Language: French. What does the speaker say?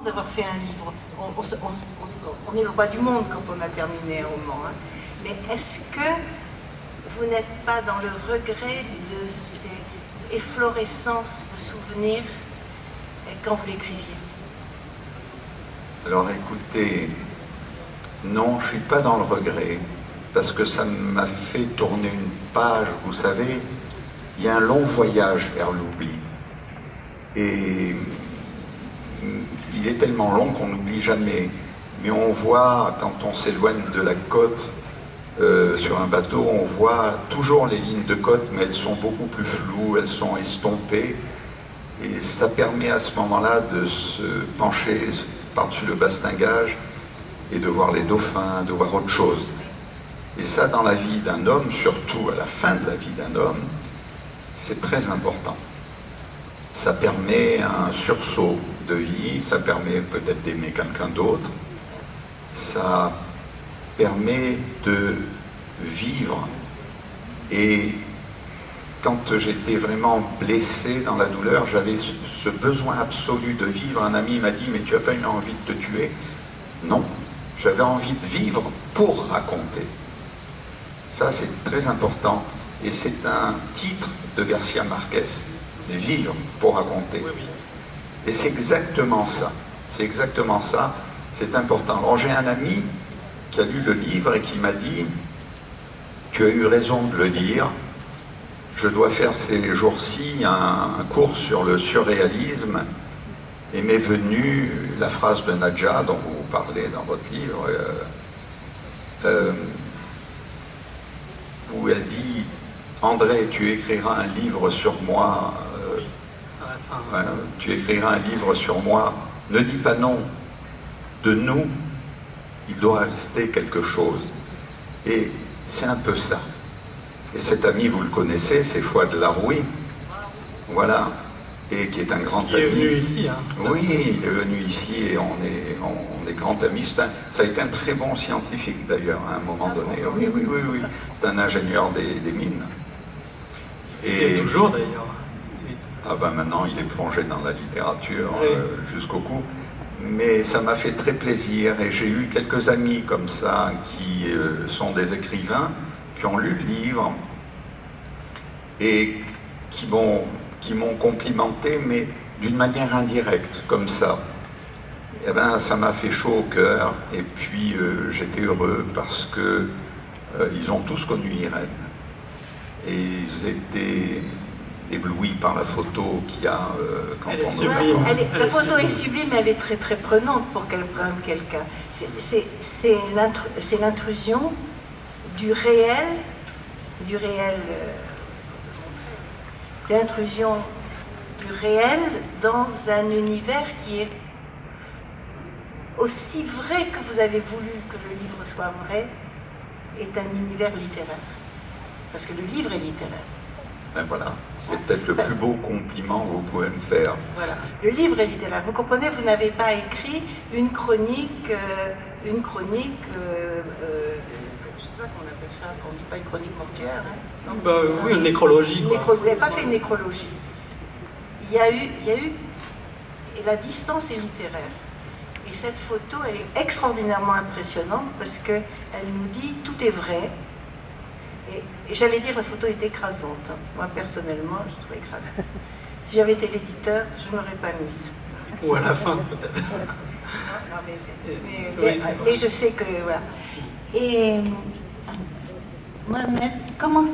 d'avoir fait un livre. On est le roi du monde quand on a terminé un roman. Hein. Mais est-ce que vous n'êtes pas dans le regret de ces efflorescences de souvenirs quand vous l'écriviez? Alors écoutez, non, je ne suis pas dans le regret, parce que ça m'a fait tourner une page, vous savez, il y a un long voyage vers l'oubli. Et il est tellement long qu'on n'oublie jamais. Mais on voit, quand on s'éloigne de la côte, sur un bateau, on voit toujours les lignes de côte, mais elles sont beaucoup plus floues, elles sont estompées. Et ça permet à ce moment-là de se pencher par-dessus le bastingage et de voir les dauphins, de voir autre chose. Et ça, dans la vie d'un homme, surtout à la fin de la vie d'un homme, c'est très important. Ça permet un sursaut de vie, ça permet peut-être d'aimer quelqu'un d'autre, ça permet de vivre. Et quand j'étais vraiment blessé dans la douleur, j'avais ce besoin absolu de vivre. Un ami m'a dit « Mais tu n'as pas une envie de te tuer ?» Non, j'avais envie de vivre pour raconter. Ça, c'est très important. Et c'est un titre de Garcia Marquez, « Vivre pour raconter ». Et c'est exactement ça. C'est exactement ça. C'est important. Alors j'ai un ami qui a lu le livre et qui m'a dit « Tu as eu raison de le lire. Je dois faire ces jours-ci un cours sur le surréalisme. » Et m'est venue la phrase de Nadja, dont vous parlez dans votre livre, où elle dit « André, tu écriras un livre sur moi, tu écriras un livre sur moi, ne dis pas non, de nous, il doit rester quelque chose. » Et c'est un peu ça. Et cet ami, vous le connaissez, c'est Fouad Laroui, voilà, et qui est un grand ami. Il est venu ici, hein. Oui, il est venu ici et on est grands amis. Ça a été un très bon scientifique d'ailleurs, à un moment donné. Oui. C'est un ingénieur des mines. Et toujours d'ailleurs. Ah ben maintenant, il est plongé dans la littérature jusqu'au cou. Mais ça m'a fait très plaisir et j'ai eu quelques amis comme ça qui sont des écrivains, qui ont lu le livre et qui m'ont complimenté, mais d'une manière indirecte, comme ça. Eh ben, ça m'a fait chaud au cœur, et puis j'étais heureux parce que ils ont tous connu Irène. Et ils étaient éblouis par la photo qu'il y a quand elle est on sublime. La photo est sublime, elle est très très prenante pour qu'elle prenne quelqu'un. C'est l'intrusion du réel, c'est l'intrusion du réel dans un univers qui est aussi vrai que vous avez voulu que le livre soit vrai, est un univers littéraire. Parce que le livre est littéraire. Ben voilà, c'est peut-être le plus beau compliment que vous pouvez me faire. Voilà, le livre est littéraire. Vous comprenez, vous n'avez pas écrit une chronique, je ne sais pas comment on appelle ça, on ne dit pas une chronique mortuaire. Hein, non, Oui, une nécrologie. Vous n'avez pas fait une nécrologie. Il y a eu, et la distance est littéraire. Et cette photo, elle est extraordinairement impressionnante parce qu'elle nous dit tout est vrai. Et j'allais dire la photo est écrasante. Hein. Moi personnellement, je trouve écrasante. Si j'avais été l'éditeur, je ne l'aurais pas mise. Ou à la fin peut-être. Non, mais je sais que voilà. Et Mohamed, comment